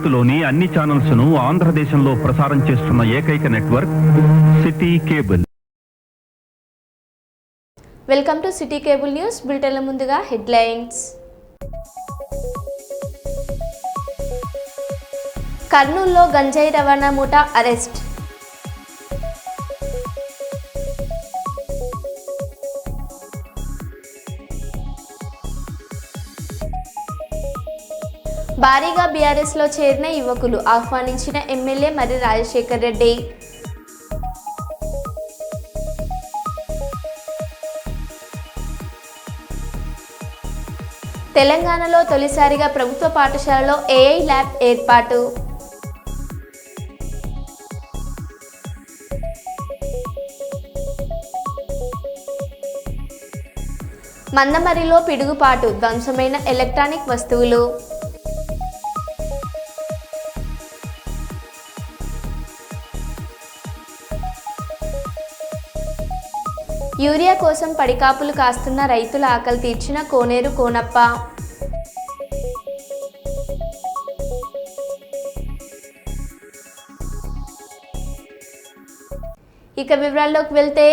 భారత్లోని అన్ని ఛానల్స్ ను ఆంధ్రదేశంలో ప్రసారం చేస్తున్న ఏకైక network city cable. Welcome to city cable news బులెటిన్ల ముందుగా హెడ్లైన్స్. కర్నూలులో గంజాయి రవాణా ముఠా అరెస్ట్. భారీగా బీఆర్ఎస్లో చేరిన యువకులు ఆహ్వానించిన ఎమ్మెల్యే మర్రి రాజశేఖర్ రెడ్డి. తెలంగాణలో తొలిసారిగా ప్రభుత్వ పాఠశాలలో ఏఐ ల్యాబ్ ఏర్పాటు. మందమరిలో పిడుగుపాటు, ధ్వంసమైన ఎలక్ట్రానిక్ వస్తువులు. యూరియా కోసం పడికాపులు కాస్తున్న రైతుల ఆకలి తీర్చిన కోనేరు కోనప్ప. ఇక వివరాల్లోకి వెళ్తే,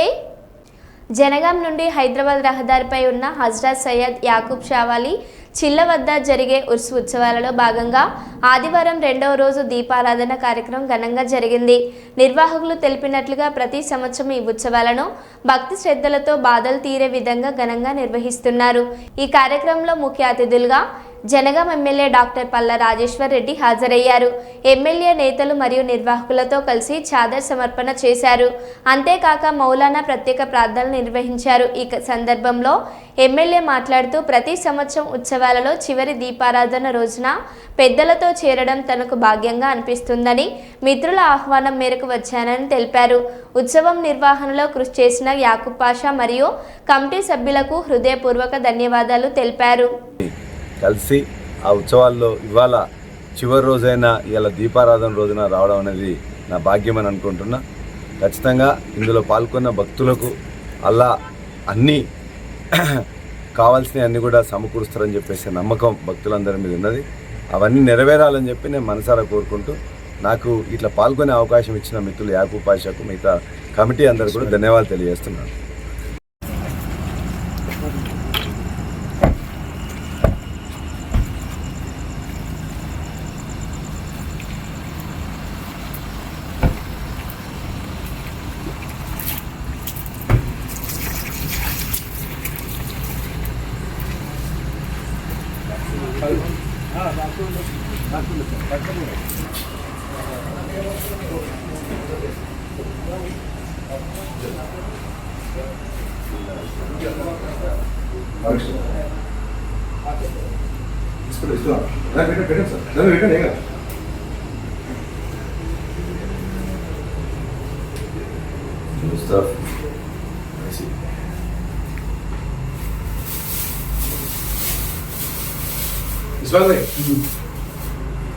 జనగాం నుండి హైదరాబాద్ రహదారిపై ఉన్న హజ్రత్ సయ్యద్ యాకూబ్ షావాలి చిల్ల వద్ద జరిగే ఉర్స్ ఉత్సవాలలో భాగంగా ఆదివారం 2వ రోజు దీపారాధన కార్యక్రమం ఘనంగా జరిగింది. నిర్వాహకులు తెలిపినట్లుగా ప్రతి సంవత్సరం ఈ ఉత్సవాలను భక్తి శ్రద్ధలతో బాధలు తీరే విధంగా ఘనంగా నిర్వహిస్తున్నారు. ఈ కార్యక్రమంలో ముఖ్య అతిథులుగా జనగాం ఎమ్మెల్యే డాక్టర్ పల్ల రాజేశ్వర్ రెడ్డి హాజరయ్యారు. ఎమ్మెల్యే నేతలు మరియు నిర్వాహకులతో కలిసి చాదర్ సమర్పణ చేశారు. అంతేకాక మౌలానా ప్రత్యేక ప్రార్థనలు నిర్వహించారు. ఈ సందర్భంలో ఎమ్మెల్యే మాట్లాడుతూ ప్రతి సంవత్సరం ఉత్సవాలలో చివరి దీపారాధన రోజున పెద్దలతో చేరడం తనకు భాగ్యంగా అనిపిస్తుందని, మిత్రుల ఆహ్వానం మేరకు వచ్చానని తెలిపారు. ఉత్సవం నిర్వహణలో కృషి చేసిన యాకూబ్ పాషా మరియు కమిటీ సభ్యులకు హృదయపూర్వక ధన్యవాదాలు తెలిపారు. కలిసి ఆ ఉత్సవాల్లో ఇవాళ చివరి రోజైన ఇలా దీపారాధన రోజున రావడం అనేది నా భాగ్యం అని అనుకుంటున్నా. ఖచ్చితంగా ఇందులో పాల్గొన్న భక్తులకు అల్లా అన్నీ కావాల్సినవి అన్నీ కూడా సమకూరుస్తారని చెప్పేసి నమ్మకం భక్తులందరి మీద ఉన్నది. అవన్నీ నెరవేరాలని చెప్పి నేను మనసారా కోరుకుంటూ, నాకు ఇట్లా పాల్గొనే అవకాశం ఇచ్చిన మిత్రులు యాకూబ్ పాషాకు, మిగతా కమిటీ అందరూ కూడా ధన్యవాదాలు తెలియజేస్తున్నాను.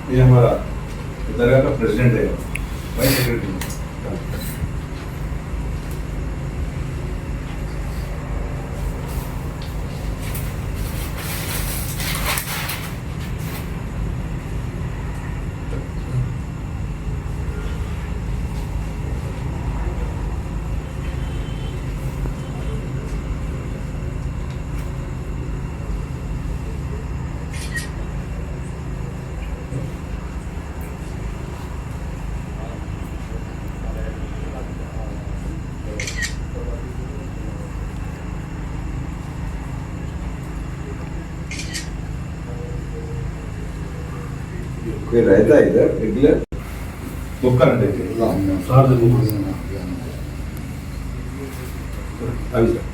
ये हमारा दरगाह का प्रेसिडेंट है, वाइस सेक्रेटरी। कोई रहता है इधर रेगुलर बुक करने के सार बुक अभी सर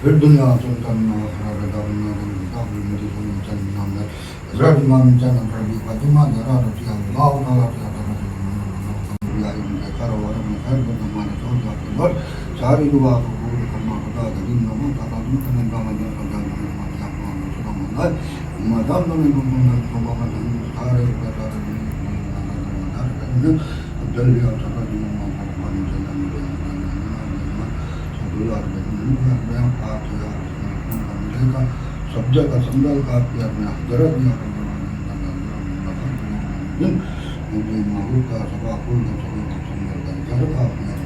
الدنيا تنتمي सब्जा का संदल का प्यार में हजरत दिया मुझे महबूब का सभा फूल का सभी का संदल का घर का प्यार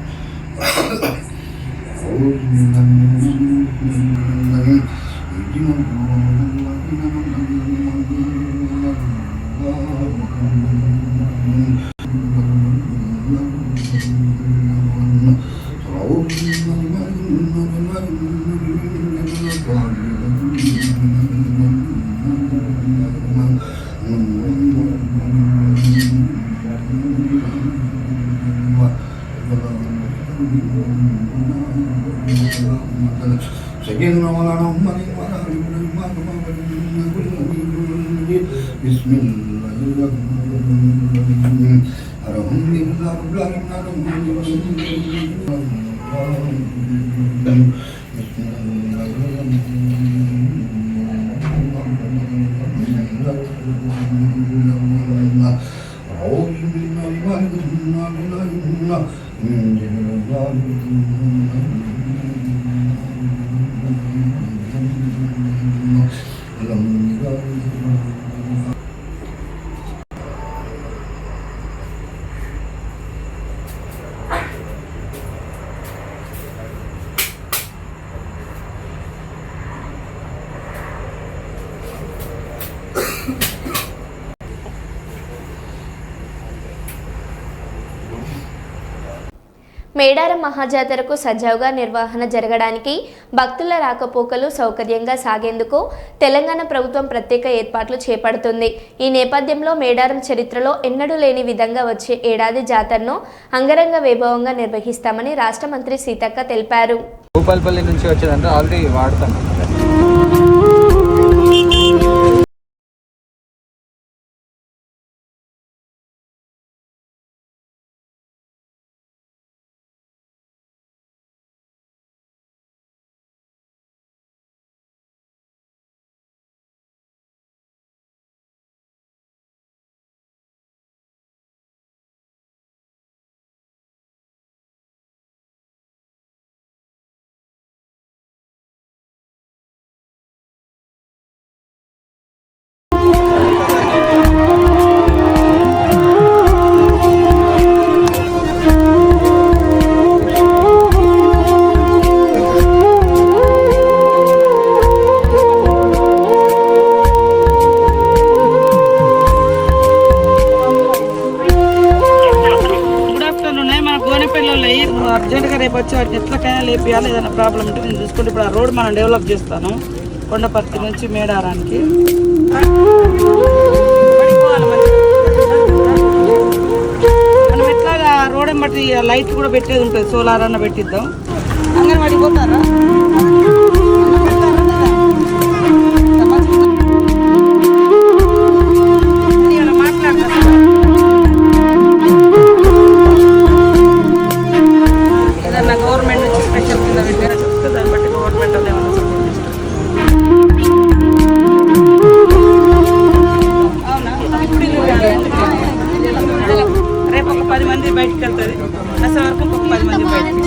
మేడారం మహాజాతరకు సజావుగా నిర్వహణ జరగడానికి భక్తుల రాకపోకలు సౌకర్యంగా సాగేందుకు తెలంగాణ ప్రభుత్వం ప్రత్యేక ఏర్పాట్లు చేపడుతుంది. ఈ నేపథ్యంలో మేడారం చరిత్రలో ఎన్నడూ లేని విధంగా వచ్చే ఏడాది జాతరను అంగరంగ వైభవంగా నిర్వహిస్తామని రాష్ట్ర మంత్రి సీతక్క తెలిపారు. భూపాలపల్లి నుంచి వచ్చేదంటే ఆల్రెడీ వాడతాం. అర్జెంట్గా రేపు వచ్చి వాటిని ఎట్లకైనా లేపియాలి. ఏదైనా ప్రాబ్లం ఉంటే నేను చూసుకుంటే ఇప్పుడు ఆ రోడ్ మనం డెవలప్ చేస్తాను కొండపర్తి నుంచి మేడారానికి. మనం ఎట్లాగా రోడ్ బట్టి లైట్ కూడా పెట్టేది ఉంటుంది, సోలార్ అన్న పెట్టిద్దాం. అంగన్వాడికి పోతారా? గవర్నమెంట్ నుంచి స్పెషల్ కింద పెట్టారా చెప్తే దాన్ని బట్టి గవర్నమెంట్ వాళ్ళు ఏమన్నా సపోర్ట్ చేస్తారు. రేపు ఒక 10 మంది బయటకు వెళ్తుంది. దసరా వరకు ఇంకొక 10 మంది బయటకు.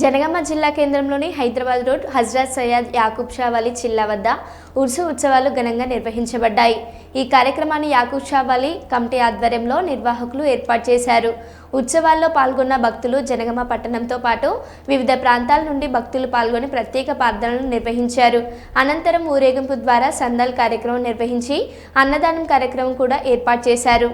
జనగామ జిల్లా కేంద్రంలోని హైదరాబాద్ రోడ్ హజ్రత్ సయ్యద్ యాకూబ్ షా వలి చిల్లా వద్ద ఉర్సు ఉత్సవాలు ఘనంగా నిర్వహించబడ్డాయి. ఈ కార్యక్రమాన్ని యాకూబ్ షా వలి కమిటీ ఆధ్వర్యంలో నిర్వాహకులు ఏర్పాటు చేశారు. ఉత్సవాల్లో పాల్గొన్న భక్తులు జనగామ పట్టణంతో పాటు వివిధ ప్రాంతాల నుండి భక్తులు పాల్గొని ప్రత్యేక ప్రార్థనలు నిర్వహించారు. అనంతరం ఊరేగింపు ద్వారా సందాల్ కార్యక్రమం నిర్వహించి అన్నదానం కార్యక్రమం కూడా ఏర్పాటు చేశారు.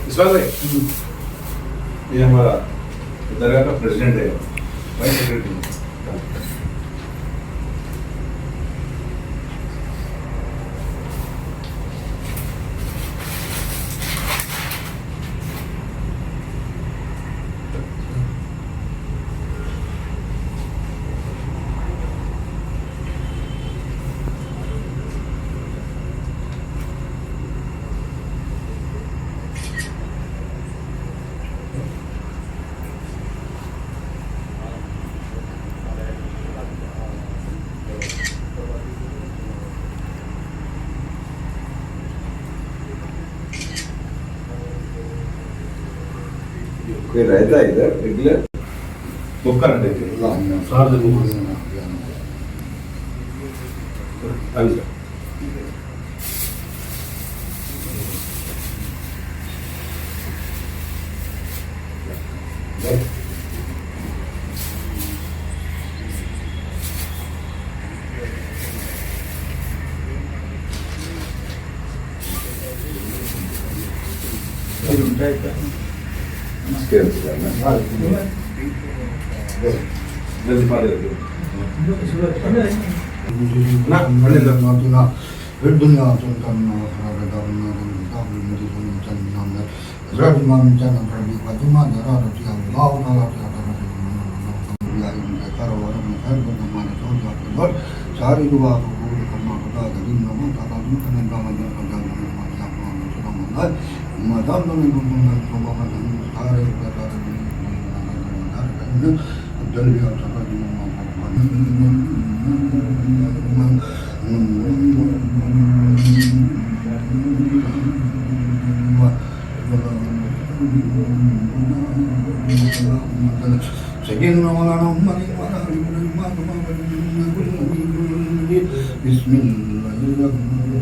इस्माइल भाई, ये हमारा दरगाह का प्रेसिडेंट है, वाइस सेक्रेटरी। कोई रहता है इधर रेगुलर? बुक करना देखिए। अभी सर। जल्दी पा दे ना पढ़ने लग फिर दुनिया चलना खराब करना काबुल में चलना है राजमा में चलना पड़ेगी बदुमा जरा रचिया लाओ ना रचिया या इनके कारोबार में हर बंद हमारे सोच जाते हैं सारी दुआ को पूरी करना पड़ता है दिन में ताकि दिन करने का मतलब पंजाब में हमारे आप में चला मंदा मदान में गुंडा को बाबा ने सारे प्रकार जल्दी आ चला दिन سيدنا مولانا محمد وعلى آله بسم الله الرحمن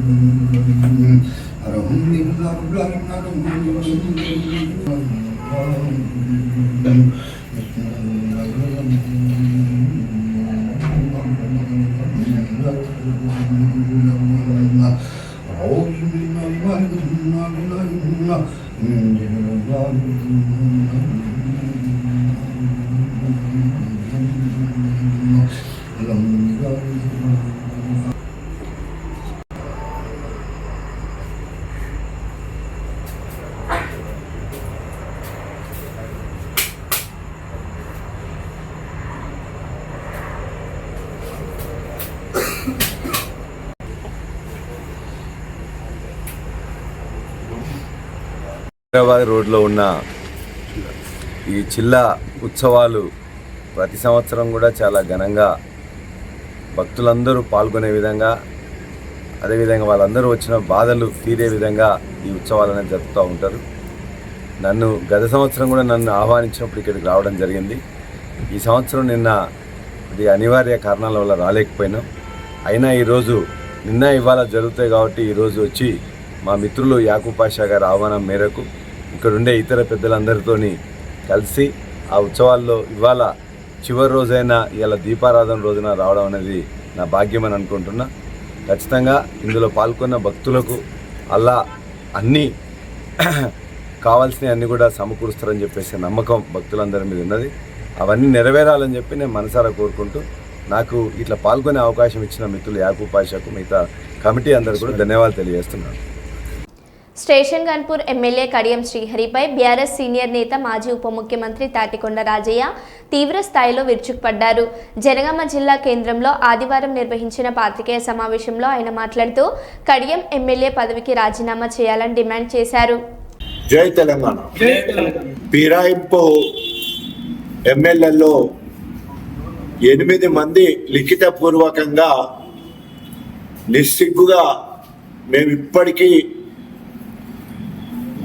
హైదరాబాద్ రోడ్లో ఉన్న ఈ చిల్లా ఉత్సవాలు ప్రతి సంవత్సరం కూడా చాలా ఘనంగా భక్తులందరూ పాల్గొనే విధంగా, అదేవిధంగా వాళ్ళందరూ వచ్చిన బాధలు తీరే విధంగా ఈ ఉత్సవాలను జరుపుతూ ఉంటారు. గత సంవత్సరం కూడా నన్ను ఆహ్వానించినప్పుడు ఇక్కడికి రావడం జరిగింది. ఈ సంవత్సరం ఇది అనివార్య కారణాల వల్ల రాలేకపోయినాం. అయినా ఈరోజు ఇవాళ జరుగుతాయి కాబట్టి ఈరోజు వచ్చి మా మిత్రులు యాకూబ్ పాషా గారి ఆహ్వానం మేరకు ఇక్కడుండే ఇతర పెద్దలందరితో కలిసి ఆ ఉత్సవాల్లో ఇవాళ చివరి రోజైన ఇవాళ దీపారాధన రోజున రావడం అనేది నా భాగ్యం అని అనుకుంటున్నా. ఖచ్చితంగా ఇందులో పాల్గొన్న భక్తులకు అల్లా అన్నీ కావాల్సినవి అన్నీ కూడా సమకూరుస్తారని చెప్పేసి నమ్మకం భక్తులందరి మీద ఉన్నది. అవన్నీ నెరవేరాలని చెప్పి నేను మనసారా కోరుకుంటూ నాకు ఇట్లా పాల్గొనే అవకాశం ఇచ్చిన మిత్రులు యాకూబ్ పాషాకు మిగతా కమిటీ అందరూ కూడా ధన్యవాదాలు తెలియజేస్తున్నాను. స్టేషన్ గన్పూర్ ఎమ్మెల్యే కడియం శ్రీహరిపై బీఆర్ఎస్ సీనియర్ నేత మాజీ ఉప ముఖ్యమంత్రి తాటికొండ రాజయ్య తీవ్ర స్థాయిలో విరుచుకుపడ్డారు. జనగామ జిల్లా కేంద్రంలో ఆదివారం నిర్వహించిన పాత్రికేయ సమావేశంలో ఆయన మాట్లాడుతూ కడియం ఎమ్మెల్యే పదవికి రాజీనామా చేయాలని డిమాండ్ చేశారు. జై తెలంగాణ. పీరాయింపు ఎమ్మెల్యేలో 8 మంది లిఖితపూర్వకంగా నిస్సిగ్గుగా మేము ఇప్పటికీ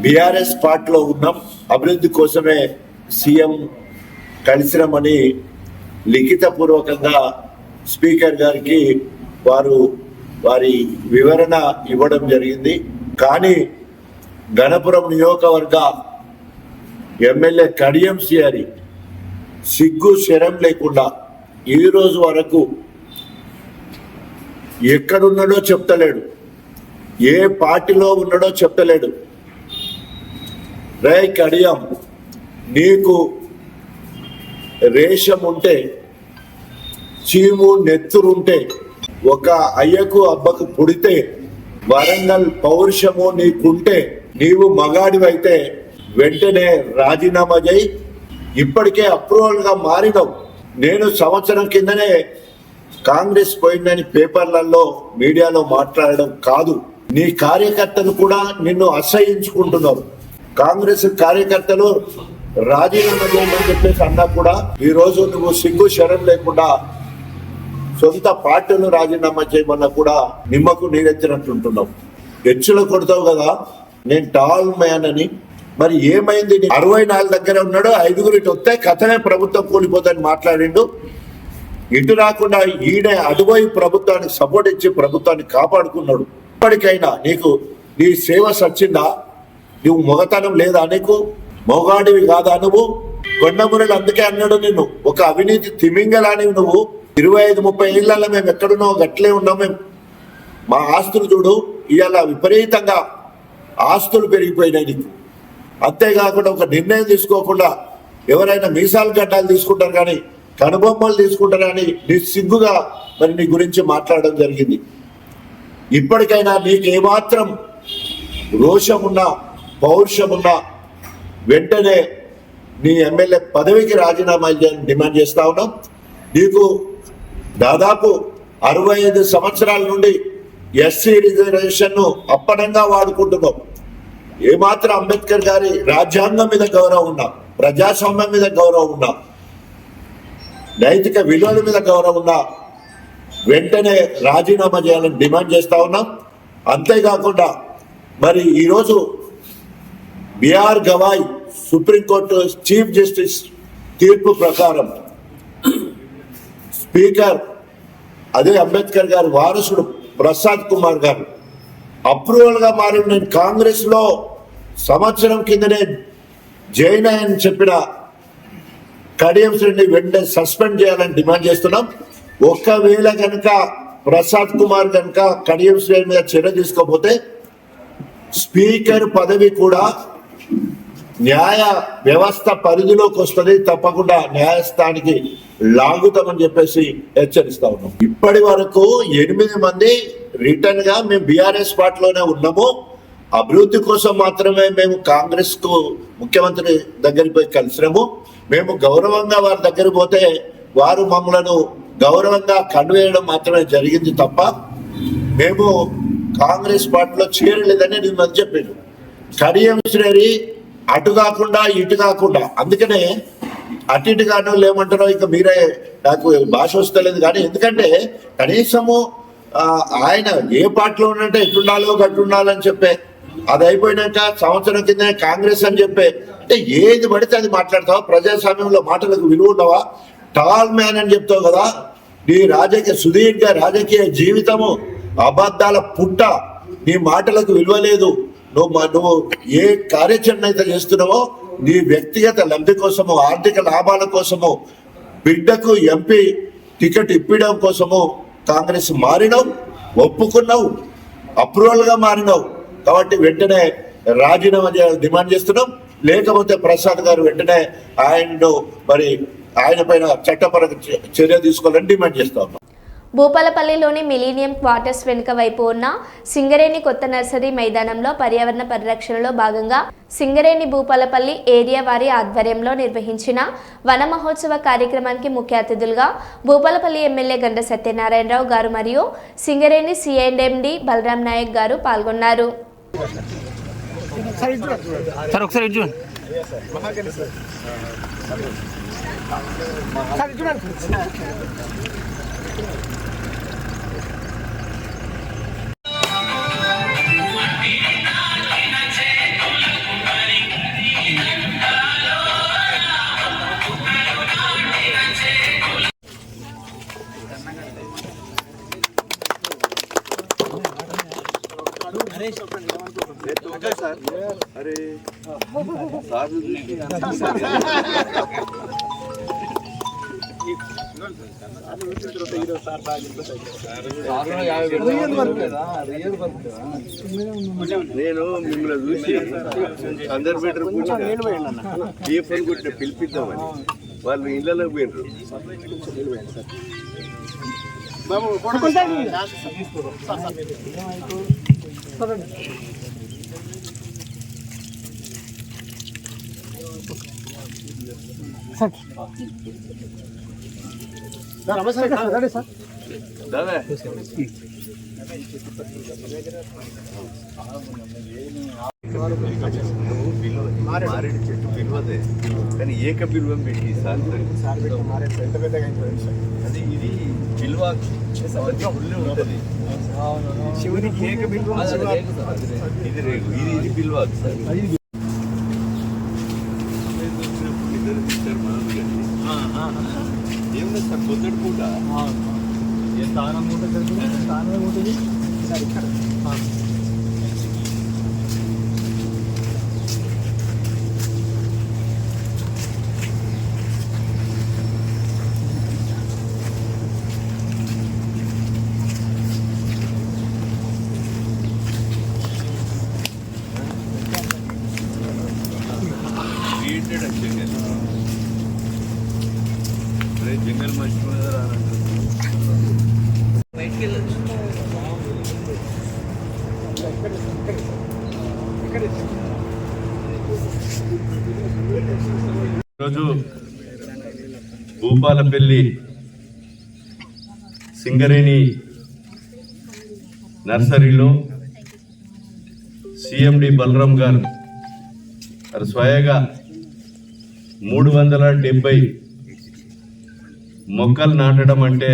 బీఆర్ఎస్ పార్టీలో ఉన్నాం, అభివృద్ధి కోసమే సీఎం కలిసినామని లిఖితపూర్వకంగా స్పీకర్ గారికి వారు వారి వివరణ ఇవ్వడం జరిగింది. కానీ గణపురం నియోజకవర్గ ఎమ్మెల్యే కడియం శ్రీహరి సిగ్గు శరం లేకుండా ఈ రోజు వరకు ఎక్కడున్నాడో చెప్తలేడు, ఏ పార్టీలో ఉన్నాడో చెప్తలేడు. రే కడియం, నీకు రేషం ఉంటే, చీము నెత్తురుంటే, ఒక అయ్యకు అబ్బకు పుడితే, వరంగల్ పౌరుషము నీకుంటే, నీవు మగాడివైతే వెంటనే రాజీనామా చేయి. ఇప్పటికే అప్రూవల్ గా మారినవు. నేను సంవత్సరం కిందనే కాంగ్రెస్ పోయిందని పేపర్లలో మీడియాలో మాట్లాడడం కాదు, నీ కార్యకర్తలు కూడా నిన్ను అసహించుకుంటున్నారు. కాంగ్రెస్ కార్యకర్తలు రాజీనామా చేయమని చెప్పేసి అన్నా కూడా ఈ రోజు నువ్వు సిగ్గు శరం లేకుండా సొంత పార్టీలు రాజీనామా చేయమన్నా కూడా నిమ్మకు నీరెత్తినట్టుంటున్నావు. హెచ్చులు కొడతావు కదా, నేను టాల్ మ్యాన్ అని. మరి ఏమైంది? 64 దగ్గర ఉన్నాడు, 5 ఇటు వస్తే కథనే ప్రభుత్వం కూలిపోతుందని మాట్లాడిండు. ఇటు రాకుండా ఈయన అటువైపు ప్రభుత్వానికి సపోర్ట్ ఇచ్చి ప్రభుత్వాన్ని కాపాడుకున్నాడు. ఇప్పటికైనా నీకు నీ సేవ సచ్చిందా? నువ్వు మొగతనం లేదా? నీకు మొగాడివి కాదా? నువ్వు కొండమురలు అందుకే అన్నాడు నిన్ను ఒక అవినీతి తిమింగలానివి. నువ్వు 25-30 ఏళ్లలో మేము ఎక్కడున్నావు గట్లే ఉన్నాం. మేము మా ఆస్తులు చూడు, ఇవాళ విపరీతంగా ఆస్తులు పెరిగిపోయినాయి నీకు. అంతేకాకుండా ఒక నిర్ణయం తీసుకోకుండా ఎవరైనా మీసాలు గడ్డాలు తీసుకుంటారు కానీ కనుబొమ్మలు తీసుకుంటారు కానీ నీ సిగ్గుగా మరి నీ గురించి మాట్లాడడం జరిగింది. ఇప్పటికైనా నీకు ఏమాత్రం రోషమున్నా పౌరుషమున్నా వెంటనే నీ ఎమ్మెల్యే పదవికి రాజీనామా చేయాలని డిమాండ్ చేస్తా ఉన్నాం. నీకు దాదాపు 65 సంవత్సరాల నుండి ఎస్సీ రిజర్వేషన్ ను అప్పనంగా వాడుకుంటున్నాం. ఏమాత్రం అంబేద్కర్ గారి రాజ్యాంగం మీద గౌరవం ఉన్నా, ప్రజాస్వామ్యం మీద గౌరవం ఉన్నా, నైతిక విలువల మీద గౌరవం ఉన్నా వెంటనే రాజీనామా చేయాలని డిమాండ్ చేస్తా ఉన్నాం. అంతేకాకుండా మరి ఈరోజు BR Gavai supreme court chief justice తీర్పు ప్రకారం స్పీకర్ అదే అంబేద్కర్ గారి వారసుడు ప్రసాద్ కుమార్ గారు అప్రూవల్ గా మారి నేను కాంగ్రెస్ లో సంవత్సరం కిందనే జైన్ అని చెప్పిన కడియం శ్రేణి వెంటనే సస్పెండ్ చేయాలని డిమాండ్ చేస్తున్నాం. ఒకవేళ కనుక ప్రసాద్ కుమార్ కనుక కడియం శ్రేణి మీద చర్య తీసుకోకపోతే స్పీకర్ పదవి కూడా న్యాయ వ్యవస్థ పరిధిలోకి వస్తుంది, తప్పకుండా న్యాయస్థానానికి లాగుతామని చెప్పేసి హెచ్చరిస్తా ఉన్నాం. ఇప్పటి వరకు 8 మంది రిటర్న్ గా మేము బీఆర్ఎస్ పార్టీలోనే ఉన్నాము. అభివృద్ధి కోసం మాత్రమే మేము కాంగ్రెస్ కు ముఖ్యమంత్రి దగ్గరికి పోయి కలిసినాము. మేము గౌరవంగా వారి దగ్గర పోతే వారు మమ్మలను గౌరవంగా కన్వేయడం మాత్రమే జరిగింది తప్ప మేము కాంగ్రెస్ పార్టీలో చేరలేదని నేను మధ్య చెప్పాను. కడియం శ్రేణి అటు కాకుండా ఇటు కాకుండా, అందుకనే అటు ఇటు కాను లేమంటారో ఇక మీరే, నాకు భాష వస్తలేదు కానీ, ఎందుకంటే కనీసము ఆయన ఏ పార్టీలో ఉన్నట్టే ఎట్లుండాలో గట్టుండాలని చెప్పే, అది అయిపోయినాక సంవత్సరం కింద కాంగ్రెస్ అని చెప్పే, అంటే ఏది పడితే అది మాట్లాడతావా? ప్రజాస్వామ్యంలో మాటలకు విలువ ఉండవా? టాల్ మ్యాన్ అని చెప్తావు కదా. నీ సుదీర్ఘ రాజకీయ జీవితము అబద్ధాల పుట్ట, నీ మాటలకు విలువ లేదు. నువ్వు ఏ కార్యాచరణ అయితే చేస్తున్నావో నీ వ్యక్తిగత లబ్ధి కోసము, ఆర్థిక లాభాల కోసము, బిడ్డకు ఎంపీ టికెట్ ఇప్పించడం కోసము కాంగ్రెస్ మారినావు, ఒప్పుకున్నావు, అప్రూవల్ గా మారినావు. కాబట్టి వెంటనే రాజీనామా చేయాలని డిమాండ్ చేస్తున్నాం. లేకపోతే ప్రసాద్ గారు వెంటనే ఆయన పైన చట్టపరంగా చర్య తీసుకోవాలని డిమాండ్ చేస్తా ఉన్నాం. భూపాలపల్లిలోని మిలీనియం క్వార్టర్స్ వెనుక వైపు ఉన్న సింగరేణి కొత్త నర్సరీ మైదానంలో పర్యావరణ పరిరక్షణలో భాగంగా సింగరేణి భూపాలపల్లి ఏరియా వారి ఆధ్వర్యంలో నిర్వహించిన వన మహోత్సవ కార్యక్రమానికి ముఖ్య అతిథులుగా భూపాలపల్లి ఎమ్మెల్యే గండ సత్యనారాయణరావు గారు మరియు సింగరేణి సిఎండి బలరాం నాయక్ గారు పాల్గొన్నారు. నేను మిమ్మల్ని చూసి అందరు బెటర్ టీఎఫ్ఎన్ కొట్టిన పిలిపిద్దామని వాళ్ళు ఇళ్ళలోకి పోయినరు. దాదా మారేడు చెట్టు పిలువదే కానీ ఏక పిలువం పెట్టి సార్ అది ఇది పిలువ ఉంటుంది. శివునికి ఏక పిలువ ఇది రేగు ఇది పిలువ సార్. ఇద్దరు ఇస్తారు మామూలు ఏమన్నా సార్ పొద్దుడు పూట స్థానం ఉంటుంది. జంగల్ మర్చిపోయినారా ఈరోజు భూపాలపల్లి సింగరేణి నర్సరీలో సిఎండి బలరాం గారు స్వయంగా 370 మొక్కలు నాటడం అంటే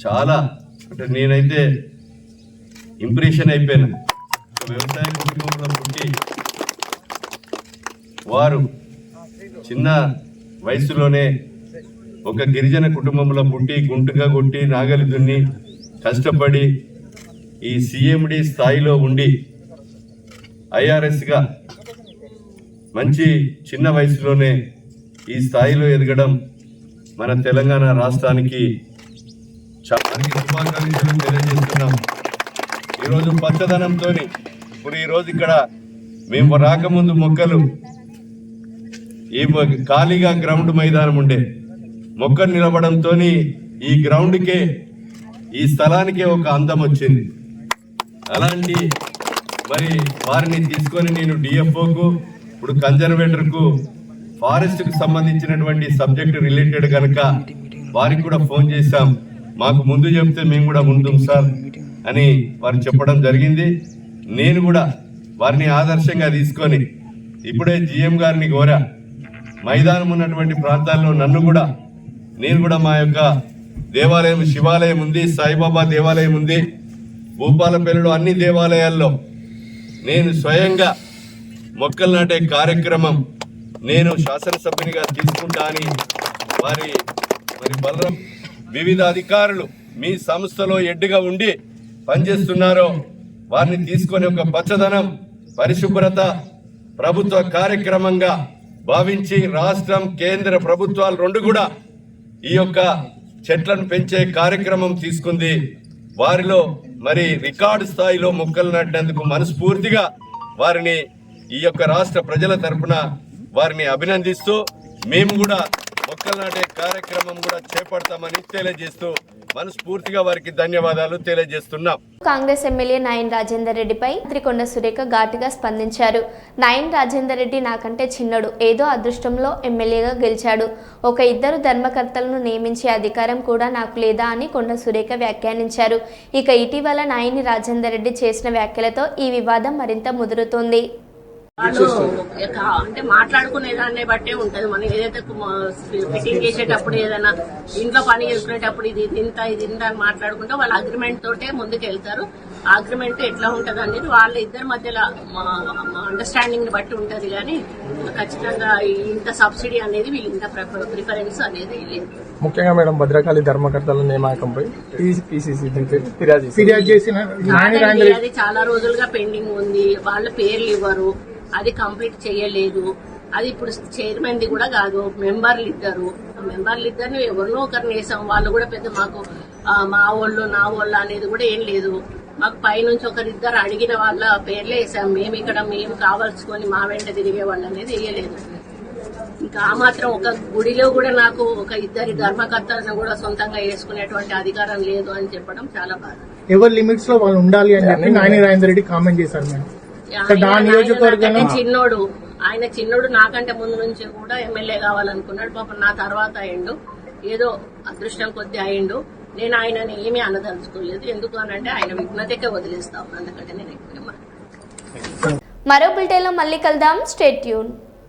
చాలా అంటే నేనైతే ఇంప్రెషన్ అయిపోయాను. వ్యవసాయ కుటుంబంలో పుట్టి వారు చిన్న వయసులోనే ఒక గిరిజన కుటుంబంలో పుట్టి గుంటుగా కొట్టి నాగలి దున్ని కష్టపడి ఈ సిఎండి స్థాయిలో ఉండి ఐఆర్ఎస్గా మంచి చిన్న వయసులోనే ఈ స్థాయిలో ఎదగడం మన తెలంగాణ రాష్ట్రానికి చాలా శుభాకాంక్షలు తెలియజేస్తున్నాం. ఈరోజు పచ్చదనంతో ఇప్పుడు ఈరోజు ఇక్కడ మేము రాకముందు మొక్కలు ఈ ఖాళీగా గ్రౌండ్ మైదానం ఉండే మొక్కలు నిలబడంతో ఈ గ్రౌండ్కే ఈ స్థలానికే ఒక అందం వచ్చింది. అలాంటి మరి వారిని తీసుకొని నేను డిఎఫ్ఓకు ఇప్పుడు కన్జర్వేటర్కు ఫారెస్ట్కు సంబంధించినటువంటి సబ్జెక్ట్ రిలేటెడ్ కనుక వారికి కూడా ఫోన్ చేశాం. మాకు ముందు చెప్తే మేము కూడా ఉంటాం సార్ అని వారు చెప్పడం జరిగింది. నేను కూడా వారిని ఆదర్శంగా తీసుకొని ఇప్పుడే జిఎం గారిని కోరా మైదానం ఉన్నటువంటి ప్రాంతాల్లో నేను కూడా మా యొక్క దేవాలయం శివాలయం ఉంది, సాయిబాబా దేవాలయం ఉంది, భూపాలపల్లిలో అన్ని దేవాలయాల్లో నేను స్వయంగా మొక్కలు నాటే కార్యక్రమం నేను శాసనసభ్యునిగా తీసుకుంటా అని మరి బలరాం వివిధ అధికారులు మీ సంస్థలో ఎడ్డుగా ఉండి పనిచేస్తున్నారో వారిని తీసుకొని ఒక పచ్చదనం పరిశుభ్రత ప్రభుత్వ కార్యక్రమంగా భావించి రాష్ట్రం కేంద్ర ప్రభుత్వాలు రెండు కూడా ఈ యొక్క చెట్లను పెంచే కార్యక్రమం తీసుకుంది. వారిలో మరి రికార్డు స్థాయిలో మొక్కలు నాటినందుకు మనస్ఫూర్తిగా వారిని ఈ యొక్క రాష్ట్ర ప్రజల తరపున వారిని అభినందిస్తూ మేము కూడా మొక్కలు నాటే కార్యక్రమం కూడా చేపడతామని తెలియజేస్తూ మనస్ఫూర్తిగా వారికి ధన్యవాదాలు తెలియజేస్తున్నాం. కాంగ్రెస్ ఎమ్మెల్యే నాయన్ రాజేందర్ రెడ్డిపై త్రికొండ సురేఖ ఘాటుగా స్పందించారు. నాయన్ రాజేందర్ రెడ్డి నాకంటే చిన్నడు, ఏదో అదృష్టంలో ఎమ్మెల్యేగా గెలిచాడు. ఒక ఇద్దరు ధర్మకర్తలను నియమించే అధికారం కూడా నాకు లేదా అని కొండ సురేఖ వ్యాఖ్యానించారు. ఇక ఇటీవల నాయని రాజేందర్ రెడ్డి చేసిన వ్యాఖ్యలతో ఈ వివాదం మరింత ముదురుతోంది. అంటే మాట్లాడుకునే దాన్ని బట్టే ఉంటది. మనం ఏదైతే ఫిట్టింగ్ చేసేటప్పుడు ఏదైనా ఇంట్లో పని చేసుకునేటప్పుడు ఇది ఇంత అని మాట్లాడుకుంటే వాళ్ళ అగ్రిమెంట్ తోటే ముందుకు వెళ్తారు. ఆ అగ్రిమెంట్ ఎట్లా ఉంటది అనేది వాళ్ళ ఇద్దరి మధ్యలో అండర్స్టాండింగ్ ని బట్టి ఉంటది. కానీ ఖచ్చితంగా ఇంత సబ్సిడీ అనేది వీళ్ళు ఇంత ప్రిఫరెన్స్ అనేది లేదు. ముఖ్యంగా మేడం భద్రకాళి ధర్మకర్తల నియామకంపై పిసిసి ఫిర్యాదు చేసిన కాదండి, అది చాలా రోజులుగా పెండింగ్ ఉంది. వాళ్ళ పేర్లు ఇవ్వరు, అది కంప్లీట్ చేయలేదు. అది ఇప్పుడు చైర్మన్ ది కూడా కాదు, మెంబర్లు ఇద్దరు ఎవరినో ఒకరిని వేసాం. వాళ్ళు కూడా పెద్ద మాకు మా వాళ్ళు నా వాళ్ళు అనేది కూడా ఏం లేదు. మాకు పైనుంచి ఒకరిద్దరు అడిగిన వాళ్ళ పేర్లే వేసాం. మేము కావాల్సుకొని మా వెంట తిరిగే వాళ్ళు అనేది వేయలేదు. ఇంకా ఆ మాత్రం ఒక గుడిలో కూడా నాకు ఒక ఇద్దరి ధర్మకర్తలను కూడా సొంతంగా వేసుకునేటువంటి అధికారం లేదు అని చెప్పడం చాలా బాధ. ఎవరి లిమిట్స్ లో వాళ్ళు ఉండాలి అని చెప్పి నాయని రాజేందర్ రెడ్డి కామెంట్ చేశారు మేడం. ఆయన చిన్నోడు నాకంటే ముందు నుంచి కూడా ఎమ్మెల్యే కావాలనుకున్నాడు. పాపం నా తర్వాత అయ్యిండు, ఏదో అదృష్టం కొద్ది అయ్యిండు. నేను ఆయనని ఏమీ అనదలుచుకోలేదు. ఎందుకు అనంటే ఆయన విఘ్నతకే వదిలేస్తా ఉన్నాను. అందుకంటే నేను ఎక్కువ మరో బులెటిన్లో మళ్ళీ కలుద్దాం. Stay tune.